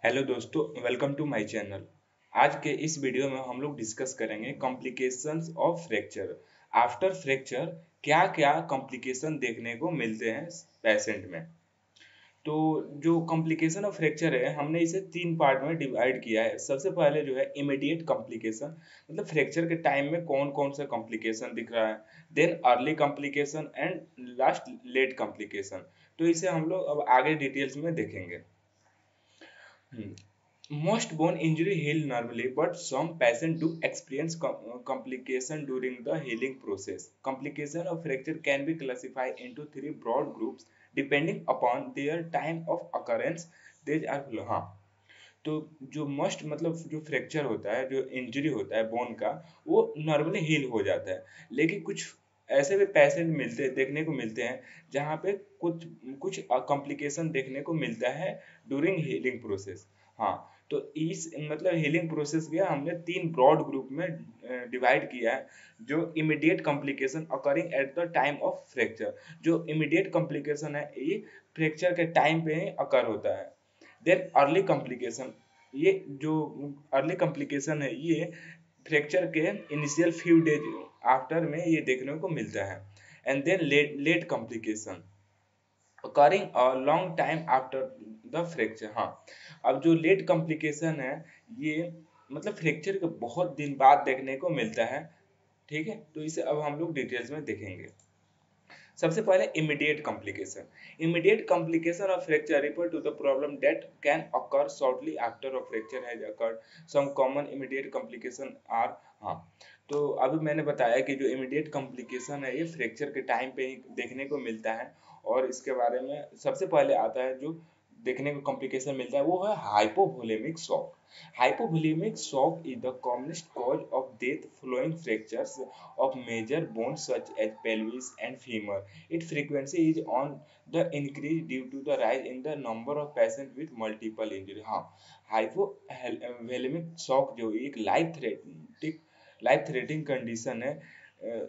Hello दोस्तों, welcome to my channel. आज के इस वीडियो में हम लोग डिस्कस करेंगे complications of fracture. After fracture क्या क्या कॉम्प्लिकेशन देखने को मिलते हैं पेशेंट में। तो जो कॉम्प्लिकेशन ऑफ फ्रैक्चर है, हमने इसे तीन पार्ट में डिवाइड किया है। सबसे पहले जो है इमीडिएट कॉम्प्लिकेशन, मतलब फ्रैक्चर के टाइम में कौन कौन सा कॉम्प्लिकेशन दिख रहा है। Then early complication and last late complication. तो इसे हम लोग अब आगे डिटेल्स में देखेंगे। Most bone injury heal normally, but some patients do experience complication during the healing process. Complication of fracture can be classified into three broad groups depending upon their time of occurrence. These are हाँ, तो जो must मतलब जो fracture होता है, जो injury होता है बोन का, वो नॉर्मली हील हो जाता है। लेकिन कुछ ऐसे भी पेशेंट मिलते देखने को मिलते हैं जहाँ पे कुछ कुछ कॉम्प्लिकेशन देखने को मिलता है ड्यूरिंग हीलिंग प्रोसेस। हाँ, तो इस मतलब हीलिंग प्रोसेस के हमने तीन ब्रॉड ग्रुप में डिवाइड किया है। जो immediate complication occurring at the time of fracture, जो इमीडिएट कॉम्प्लिकेशन है ये फ्रैक्चर के टाइम पे ही अकर होता है। देन अर्ली कॉम्प्लिकेशन, ये जो अर्ली कॉम्प्लिकेशन है ये फ्रैक्चर के इनिशियल फ्यू डेज आफ्टर में ये देखने को मिलता है। And then late late complication occurring a long time after the fracture। हाँ, अब जो लेट कॉम्प्लिकेशन है ये मतलब फ्रैक्चर के बहुत दिन बाद देखने को मिलता है। ठीक है, तो इसे अब हम लोग डिटेल्स में देखेंगे। सबसे पहले immediate complication. Immediate complication of fracture refer to the problem that can occur shortly after a fracture has occurred. Some common immediate complication are. हाँ, तो अभी मैंने बताया कि जो इमीडिएट कॉम्प्लिकेशन है ये फ्रैक्चर के टाइम पे ही देखने को मिलता है। और इसके बारे में सबसे पहले आता है जो देखने को कॉम्प्लिकेशन मिलता है वो है hypovolaemic shock. Hypovolemic shock is the commonest cause of death following fractures of major bones such as pelvis and femur. Its frequency is on the increase due to the rise in the number of patients with multiple injury। हाँ, hypovolemic shock जो एक life threatening condition है,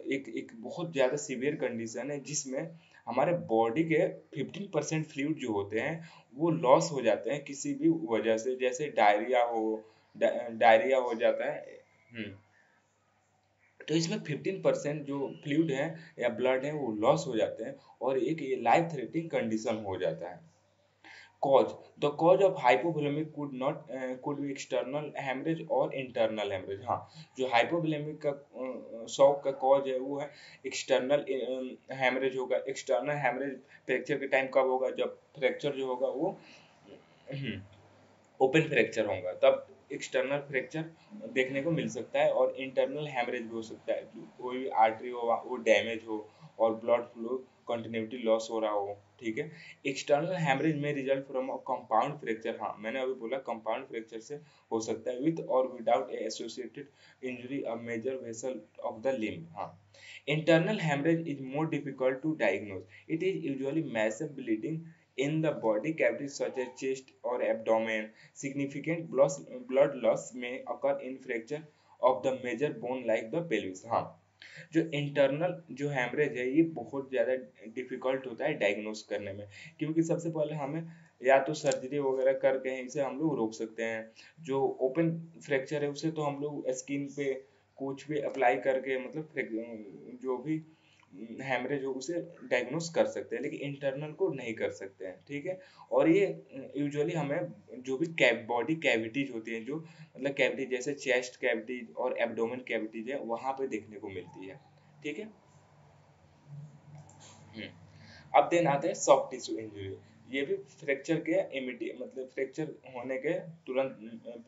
एक एक बहुत ज़्यादा severe condition है जिसमें हमारे बॉडी के 15% फ्लूइड जो होते हैं वो लॉस हो जाते हैं किसी भी वजह से, जैसे डायरिया हो जाता है। हम्म, तो इसमें 15% जो फ्लूइड है या ब्लड है वो लॉस हो जाते हैं और एक ये लाइफ थ्रेटनिंग कंडीशन हो जाता है। Cause, the cause of hypovolaemic could be external haemorrhage और इंटरनल हेमरेज। हाँ, जो हाइपोवोलेमिक का शॉक का कॉज है वो है एक्सटर्नल हेमरेज होगा। एक्सटर्नल हेमरेज फ्रैक्चर के टाइम कब होगा, जब फ्रैक्चर जो होगा वो ओपन फ्रैक्चर होगा, तब एक्सटर्नल फ्रैक्चर देखने को मिल सकता है। और इंटरनल हैमरेज भी हो सकता है, कोई भी आर्टरी हो वो डैमेज हो और ब्लड फ्लो कंटिन्यूटी लॉस हो रहा हो। ठीक है, एक्सटर्नल हैमरेज में result from a compound fracture. हाँ, मैंने अभी बोला कंपाउंड फ्रैक्चर से हो सकता है विथ और without associated injury a major vessel of the limb. हाँ, internal hemorrhage is more difficult to diagnose. It is usually massive bleeding in the body cavities such as chest or abdomen. Significant blood loss may occur in fracture of the major bone like the pelvis। हाँ, जो internal जो haemorrhage है ये बहुत ज़्यादा difficult होता है diagnose करने में, क्योंकि सबसे पहले हमें या तो सर्जरी वगैरह करके इसे हम लोग रोक सकते हैं। जो ओपन फ्रैक्चर है उसे तो हम लोग स्किन पे कुछ भी अप्लाई करके मतलब जो भी हेमरेज हो उसे डायग्नोस कर सकते हैं, लेकिन इंटरनल को नहीं कर सकते हैं। ठीक है, और ये यूजुअली हमें जो भी बॉडी कैविटीज होती हैं, जो मतलब कैविटी जैसे चेस्ट कैविटीज और एब्डोमेन कैविटीज है वहां पे देखने को मिलती है। ठीक है। हम्म, अब देन आते हैं सॉफ्ट टिश्यू इंजरी। ये भी फ्रैक्चर के इमीडिएट मतलब फ्रैक्चर होने के तुरंत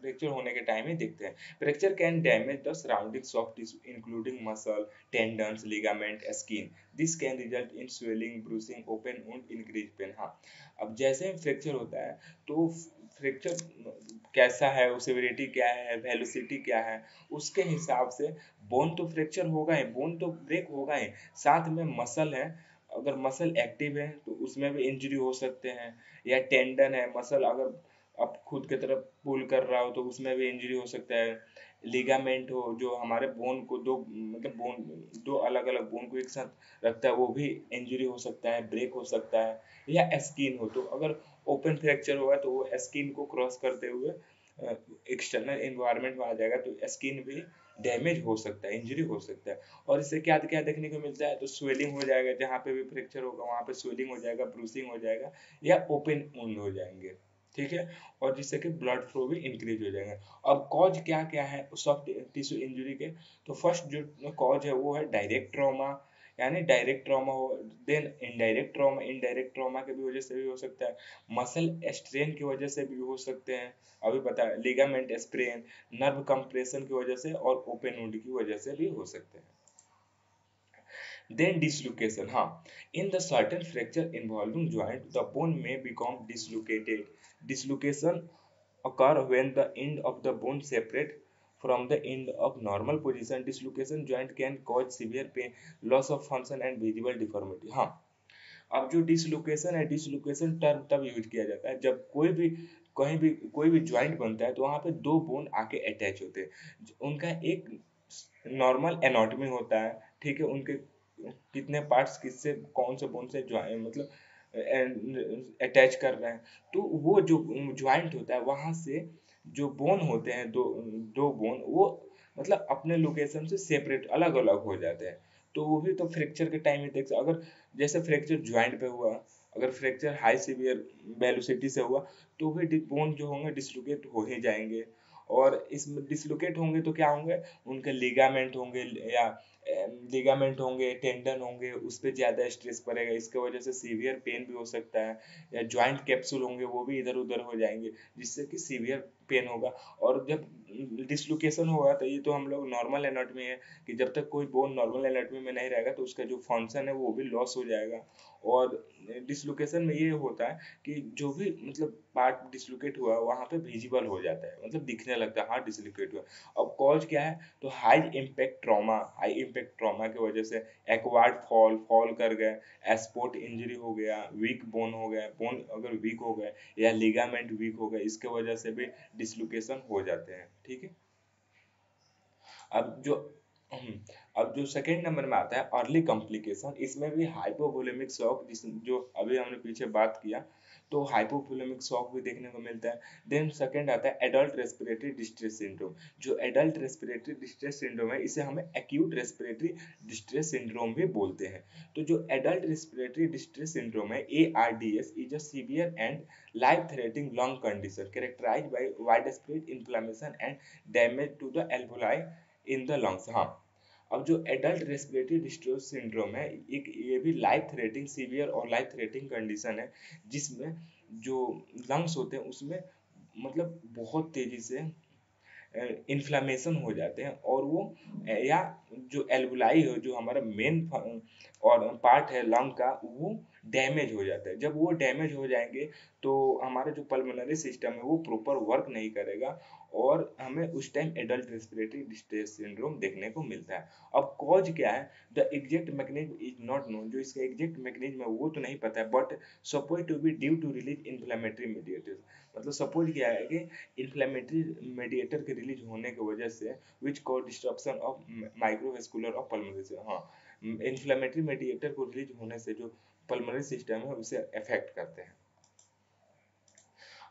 फ्रैक्चर होने के टाइम ही दिखते हैं। Fracture can damage the surrounding soft tissue including muscle, tendons, ligament, skin. This can result in swelling, bruising, open wound, increase pain. हाँ, अब जैसे ही फ्रैक्चर होता है तो फ्रैक्चर कैसा है, सिविरिटी क्या है, वेलोसिटी क्या है, उसके हिसाब से बोन तो फ्रैक्चर होगा ही, बोन तो ब्रेक होगा ही, साथ में मसल है। अगर मसल एक्टिव है तो उसमें भी इंजरी हो सकते हैं, या टेंडन है, मसल अगर अब खुद की तरफ पुल कर रहा हो तो उसमें भी इंजरी हो सकता है। लिगामेंट हो जो हमारे बोन को दो मतलब बोन दो अलग अलग बोन को एक साथ रखता है वो भी इंजरी हो सकता है, ब्रेक हो सकता है। या स्किन हो तो अगर ओपन फ्रैक्चर होगा तो वो स्किन को क्रॉस करते हुए एक्सटर्नल एनवायरनमेंट में आ जाएगा, तो स्किन भी डैमेज हो सकता है, इंजरी हो सकता है। और इससे क्या क्या देखने को मिलता है, तो स्वेलिंग हो जाएगा, जहाँ पे भी फ्रैक्चर होगा वहाँ पे स्वेलिंग हो जाएगा, ब्रूसिंग हो जाएगा, या ओपन वुंड हो जाएंगे, ठीक है। और जिससे कि ब्लड फ्लो भी इंक्रीज हो जाएगा। अब कॉज क्या क्या है सॉफ्ट टिश्यू इंजरी के, तो फर्स्ट जो कॉज है वो है डायरेक्ट ट्रॉमा, यानी डायरेक्ट ट्रॉमा हो। देन इनडायरेक्ट ट्रॉमा की भी वजह से भी हो सकता है, मसल स्ट्रेन की वजह से भी हो सकते हैं, अभी पता है, लिगामेंट स्प्रेन, नर्व कंप्रेशन की वजह से, और ओपन वुंड की वजह से भी हो सकते हैं। Then dislocation, हाँ. In the certain fracture involving joint, the bone may become dislocated. Dislocation occur when the end of the bone separate from the end of normal position. Dislocation joint can cause severe pain, loss of function and visible deformity. हाँ. अब जो dislocation है, dislocation term तब use किया जाता है जब कहीं भी कोई भी ज्वाइंट बनता है तो वहाँ पे दो बोन आके अटैच होते हैं, उनका एक नॉर्मल एनाटॉमी होता है, ठीक है, उनके कितने पार्ट्स किससे कौन से बोन से मतलब अटैच कर रहे हैं, तो वो जो ज्वाइंट होता है वहां से जो बोन होते हैं, दो दो बोन, वो मतलब अपने लोकेशन से सेपरेट अलग अलग हो जाते हैं। तो वो भी तो फ्रैक्चर के टाइम ही देख, अगर जैसे फ्रैक्चर ज्वाइंट पे हुआ, अगर फ्रैक्चर हाई सीवियर वेलोसिटी से हुआ तो भी बोन जो होंगे डिसलोकेट हो ही जाएंगे। और इसमें डिसलोकेट होंगे तो क्या होंगे, उनके लिगामेंट होंगे, या लिगामेंट होंगे, टेंडन होंगे, उस पर ज़्यादा स्ट्रेस पड़ेगा, इसके वजह से सीवियर पेन भी हो सकता है, या जॉइंट कैप्सूल होंगे वो भी इधर उधर हो जाएंगे, जिससे कि सीवियर पेन होगा। और जब डिसलोकेशन होगा तो ये तो हम लोग नॉर्मल एनाटॉमी है कि जब तक कोई बोन नॉर्मल एनाटॉमी में नहीं रहेगा तो उसका जो फंक्शन है वो भी लॉस हो जाएगा। और डिसलोकेशन में ये होता है कि जो भी मतलब पार्ट डिसलोकेट हुआ वहाँ पे विजिबल हो जाता है, मतलब दिखने लगता है हाँ डिसलोकेट हुआ। अब कॉज क्या है, तो हाई इम्पैक्ट ट्रॉमा की वजह से एक्वार्ड फॉल कर गए, स्पोर्ट इंजरी हो गया, वीक बोन हो गया, बोन अगर वीक हो गए, या लिगामेंट वीक हो गए, इसके वजह से भी डिसलोकेशन हो जाते हैं, ठीक है। अब जो हम्म, अब जो सेकंड नंबर में आता है अर्ली कॉम्प्लिकेशन, इसमें भी हाइपोवोलेमिक शॉक, जिस जो अभी हमने पीछे बात किया, तो हाइपोवोलेमिक शॉक भी देखने को मिलता है। देन सेकंड आता है एडल्ट रेस्पिरेटरी डिस्ट्रेस सिंड्रोम। जो एडल्ट रेस्पिरेटरी डिस्ट्रेस सिंड्रोम है इसे हमें एक्यूट रेस्पिरेटरी डिस्ट्रेस सिंड्रोम भी बोलते हैं। तो जो एडल्ट रेस्पिरेटरी डिस्ट्रेस सिंड्रोम है, ARDS, is a severe and life threatening lung condition characterised by widespread inflammation and damage to the alveoli in the lungs. हाँ, अब जो एडल्ट रेस्पिरेटरी डिस्ट्रेस सिंड्रोम है, एक ये भी लाइफ थ्रेटिंग सीवियर और life threatening condition है, जिसमें जो लंग्स होते हैं उसमें मतलब बहुत तेजी से इन्फ्लामेशन हो जाते हैं, और वो या जो एल्वुलाई हो, जो हमारा मेन और पार्ट है लंग का, वो डैमेज हो जाता है। जब वो डैमेज हो जाएंगे तो हमारा जो पल्मोनरी सिस्टम है वो प्रॉपर वर्क नहीं करेगा, और हमें उस time adult respiratory distress syndrome देखने को मिलता है। अब कॉज क्या है, the exact mechanism is not known, जो इसका एग्जैक्ट मैकेनिज्म है वो तो नहीं पता है, but suppose to be due to release inflammatory mediators. मतलब सपोज किया है कि इन्फ्लेमेटरी मीडिएटर के रिलीज होने की वजह से which cause disruption of microvascular of pulmonary. हाँ, इन्फ्लेमेटरी मीडिएटर को रिलीज होने से जो पल्मोनरी सिस्टम है उसे अफेक्ट करते हैं।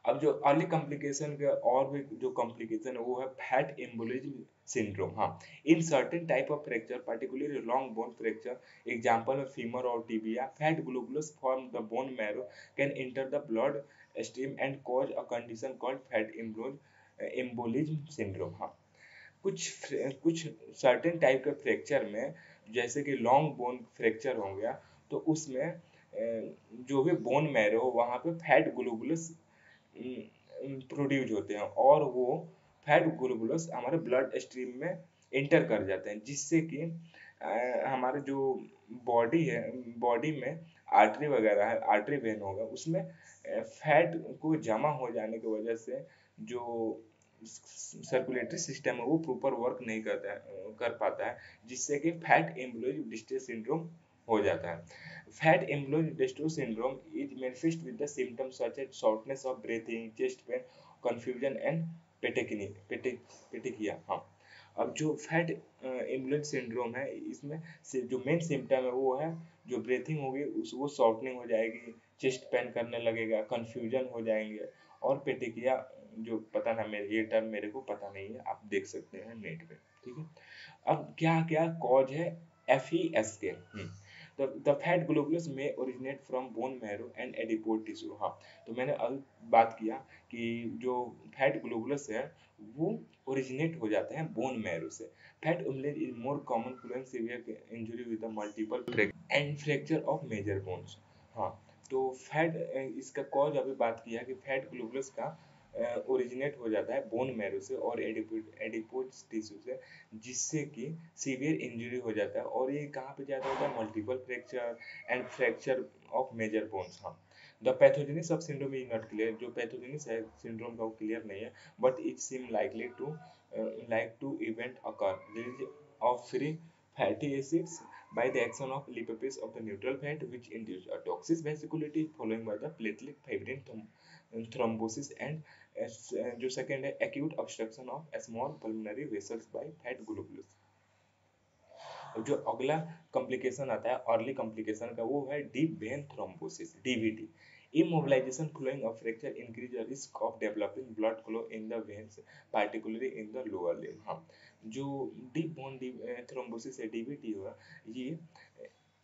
अब जो अर्ली कॉम्प्लिकेशन के और भी जो कॉम्प्लिकेशन है वो है फैट एम्बोलिज्म सिंड्रोम। हाँ, in certain type of fracture particularly long bone fracture example में फीमर और tibia, fat globules from the bone marrow can enter the blood stream and cause a condition called fat embolism syndrome. हाँ, कुछ certain type के fracture में, जैसे कि long bone fracture हो गया, तो उसमें जो भी बोन मैरो वहाँ पे फैट ग्लोबुलस प्रोड्यूस होते हैं, और वो फैट ग्लोबुलस हमारे ब्लड स्ट्रीम में इंटर कर जाते हैं, जिससे कि हमारे जो बॉडी में आर्टरी वगैरह है, आर्टरी वेन होगा, उसमें फैट को जमा हो जाने की वजह से जो सर्कुलेटरी सिस्टम है वो प्रॉपर वर्क नहीं कर पाता है, जिससे कि फैट एम्बोलिक डिस्ट्रेस सिंड्रोम हो जाता है। Fat amyloid distress syndrome is manifest with the symptoms such as shortness of breathing, chest pain, confusion and petechiae। हाँ, अब जो फैट एम्बुलेंट सिंड्रोम है इसमें से जो मेन सिम्टम है वो है जो ब्रीथिंग होगी उस वो शॉर्टनिंग हो जाएगी, चेस्ट पेन करने लगेगा, कंफ्यूजन हो जाएंगे, और पेटिकिया जो पता ना, मेरे ये टर्म मेरे को पता नहीं है, आप देख सकते हैं नेट पे। ठीक है, अब क्या क्या कॉज है FES के। द फैट ग्लोबुलस में originate from bone marrow and adipose tissue. हाँ, तो मैंने अब बात किया कि जो फैट ग्लोबुलस है वो ओरिजिनेट हो जाते हैं बोन मैरो से। Fat embolism is more common following severe injury with the multiple and fracture of major bones. हाँ, तो फैट, इसका कॉज अभी बात किया कि फैट ग्लोबुलस का ओरिजिनेट हो जाता है बोन मैरो से और एडिपोज टिश्यू से, जिससे कि सीवियर इंजरी हो जाता है। और ये कहाँ पे ज़्यादा होता है? Multiple fracture and fracture of major bones. हाँ, the pathogenesis of syndrome is not clear. जो पैथोजेनिस है सिंड्रोम का वो क्लियर नहीं है, but it seem likely to event occur release of free fatty acids by the action of lipase of the neutral fat, which induce a toxic vascularity following by the platelet fibrin thrombosis and जो second है acute obstruction of small pulmonary vessels by fat globules। जो अगला complication आता है early complication का, वो है deep vein thrombosis, DVT। immobilization following a fracture increase the risk of developing blood flow in the veins, particularly in the lower limb। हाँ, जो deep bone thrombosis है, DVT हुआ, ये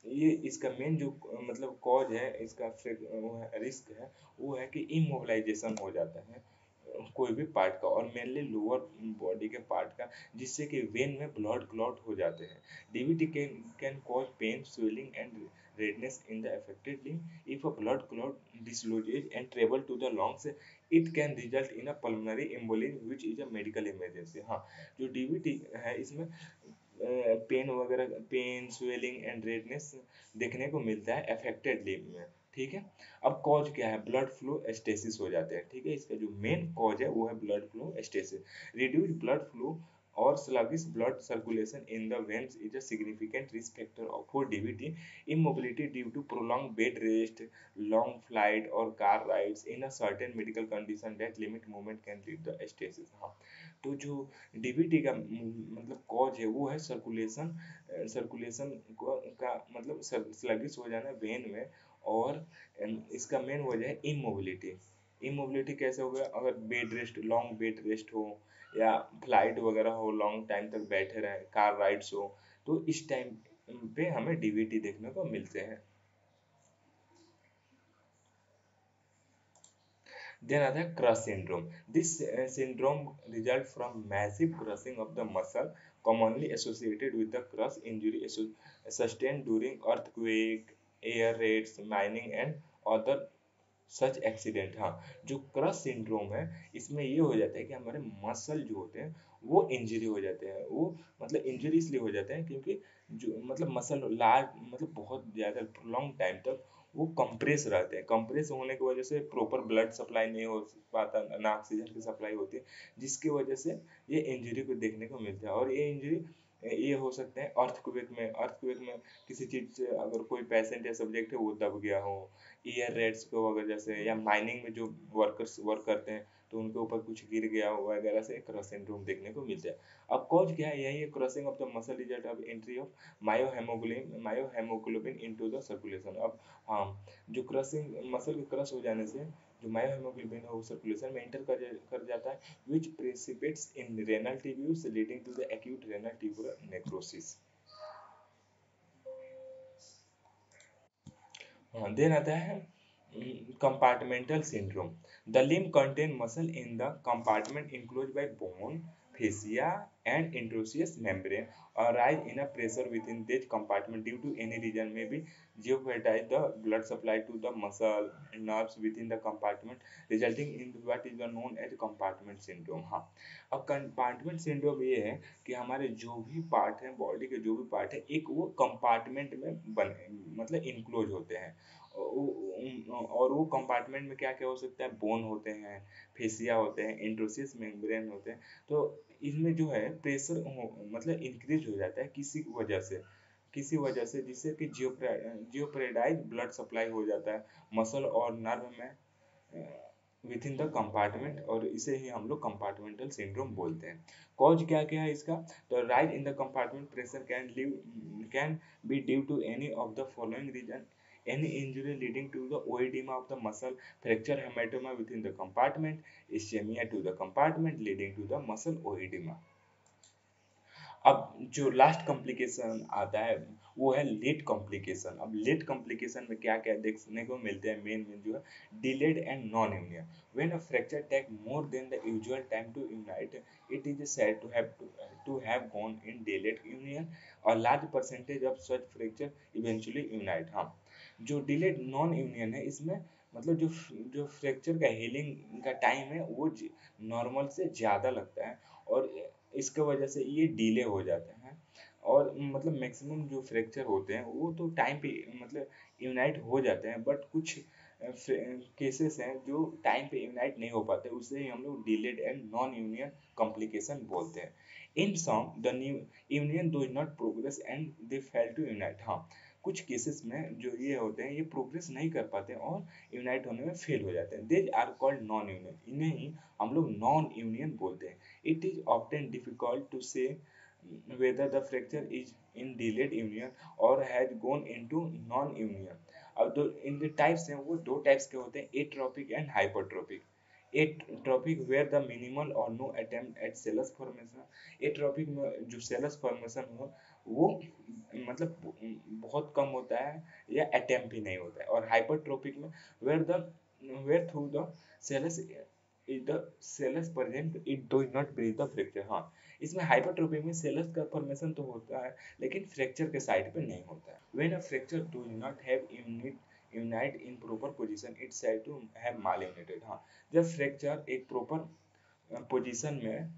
ये इसका मेन जो मतलब कॉज है, इसका रिस्क है, वो है कि इमोबिलाइजेशन हो जाता है कोई भी पार्ट का, और मेनली लोअर बॉडी के पार्ट का, जिससे कि वेन में ब्लड क्लॉट हो जाते हैं। DVT can cause pain, swelling and redness in the affected limb. If a blood clot dislodges and travel to the lungs, it can result in a pulmonary embolism, which is a medical emergency। हाँ, जो DVT है इसमें pen वगैरह, pen, swelling and redness देखने को मिलता है affected limb में। ठीक है, अब कॉज क्या है? ब्लड फ्लो स्टेसिस हो जाते हैं। ठीक है, इसका जो मेन कॉज है वो है blood flow stasis. Reduce blood flow और sluggish blood circulation in the veins is a significant risk factor for DVT. Immobility due to prolonged bed rest, long flight or car rides in a certain medical condition that limit movement can lead to stasis। हाँ, तो जो DVT का मतलब cause है वो है circulation, circulation का मतलब स्लगिश हो जाना वेन में, और इसका मेन वजह है इमोबिलिटी। इमोबिलिटी कैसे हो गया? अगर bed rest, long bed rest हो, या फ्लाइट वगैरह हो, लॉन्ग टाइम तक बैठे रहे, कार राइड्स हो, तो इस टाइम पे हमें DVT देखने को मिलते हैं। Then other crush syndrome. This syndrome results from massive crushing of the muscle, commonly associated with the crush injury sustained during earthquake, air raids, mining and other such accident. हाँ, जो crush syndrome है इसमें ये हो जाता है कि हमारे मसल जो होते हैं वो इंजरी हो जाते हैं। वो मतलब इंजरी इसलिए हो जाते हैं क्योंकि जो मतलब मसल लार्ज, मतलब बहुत ज़्यादा लॉन्ग टाइम तक वो कंप्रेस रहते हैं। कंप्रेस होने की वजह से प्रॉपर ब्लड सप्लाई नहीं हो पाता, ना ऑक्सीजन की सप्लाई होती है, जिसकी वजह से ये इंजरी को देखने को मिलता है। और ये इंजरी ये हो सकते हैं अर्थक्वेक में। अर्थक्वेक में किसी चीज़ से अगर कोई पेशेंट या सब्जेक्ट है वो दब गया हो, ईयर रेड्स को अगर जैसे, या माइनिंग में जो वर्कर्स वर्क करते हैं तो उनके ऊपर कुछ गिर गया हो वगैरह से क्रश सिंड्रोम देखने को मिलता है। अब कॉज क्या है? यही है, crushing of the muscle result of entry of myohemoglobin into the circulation. अब हाँ, जो क्रशिंग मसल के क्रश हो जाने से जो मायोहेमोग्लोबिन है वो सर्कुलेशन में एंटर कर जाता है, which precipitates in renal tubules leading to the acute renal tubular necrosis। हाँ, देन आता है compartmental syndrome। The limb contain muscle in the compartment enclosed by bone, fascia, and interosseous membrane, arise in a pressure within this compartment due to any reason, may be jeopardize the blood supply to the muscle and nerves within the compartment, resulting in what is known as compartment syndrome। हाँ, अब compartment syndrome ये है कि हमारे जो भी part हैं, body के जो भी पार्ट है, एक वो कंपार्टमेंट में बने, मतलब इंक्लोज होते हैं। और वो कंपार्टमेंट में क्या क्या हो सकता है? बोन होते हैं, फेसिया होते हैं, इंट्रोसिस मेम्ब्रेन होते हैं। तो इसमें जो है प्रेशर मतलब इंक्रीज हो जाता है किसी वजह से, जिससे कि जियोप्रेडाइज ब्लड सप्लाई हो जाता है मसल और नर्व में विद इन द कंपार्टमेंट, और इसे ही हम लोग कंपार्टमेंटल सिंड्रोम बोलते हैं। कॉज क्या क्या है इसका? तो rise in the compartment pressure can be due to any of the following reason. Any injury leading to the oedema of the muscle, fracture hematoma within the compartment, ischemia to the compartment leading to the muscle oedema. अब जो last complication आता है वो है late complication. अब late complication में क्या क्या देखने को मिलते हैं, मेन मेन जो है delayed and non union. When a fracture take more than the usual time to unite, it is said to have gone in delayed union. A large percentage of such fracture eventually unite। हाँ, जो delayed non union है इसमें मतलब जो जो fracture का healing का time है वो नॉर्मल से ज़्यादा लगता है, और इसके वजह से ये डिले हो जाते हैं। और मतलब मैक्सिमम जो फ्रैक्चर होते हैं वो तो टाइम पे मतलब यूनाइट हो जाते हैं, बट कुछ केसेस हैं जो टाइम पे यूनाइट नहीं हो पाते, उसे ही हम लोग delayed and non union complication बोलते हैं। In some the new union do not progress and they fail to unite. हाँ, कुछ केसेस में जो ये होते हैं ये प्रोग्रेस नहीं कर पाते और यूनाइट होने में फेल हो जाते हैं। They are called non union, इन्हें ही हम लोग नॉन यूनियन बोलते हैं। It is often difficult to say whether the fracture is in delayed union or has gone into non-union। अब दो इनके टाइप्स हैं वो दो टाइप्स के होते हैं, atrophic and hypertrophic. Atrophic where the minimal और no attempt at callus formation. Atrophic में जो सेलस फॉर्मेशन हो वो मतलब बहुत कम होता है या अटेम्प्ट ही नहीं होता है। और हाइपरट्रोपिक में where through the callus is the callus present it do not breach the fracture. हाँ, इसमें हाइपरट्रोपी में सेलस का फॉर्मेशन तो होता है लेकिन फ्रैक्चर के साइड पे नहीं होता है। When a fracture do not have unite in proper position it's said to have malunited. हाँ, जब फ्रैक्चर एक प्रॉपर पोजीशन में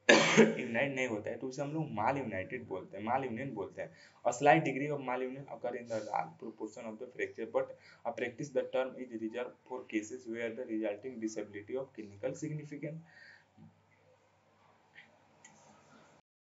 यूनाइट नहीं होता है तो उसे हम लोग माल यूनाइटेड बोलते हैं, माल यूनियन बोलते हैं। A slight degree of malunion occur in the large proportion of the fracture, but a practice the term is reserved for cases where the resulting disability of clinical significance।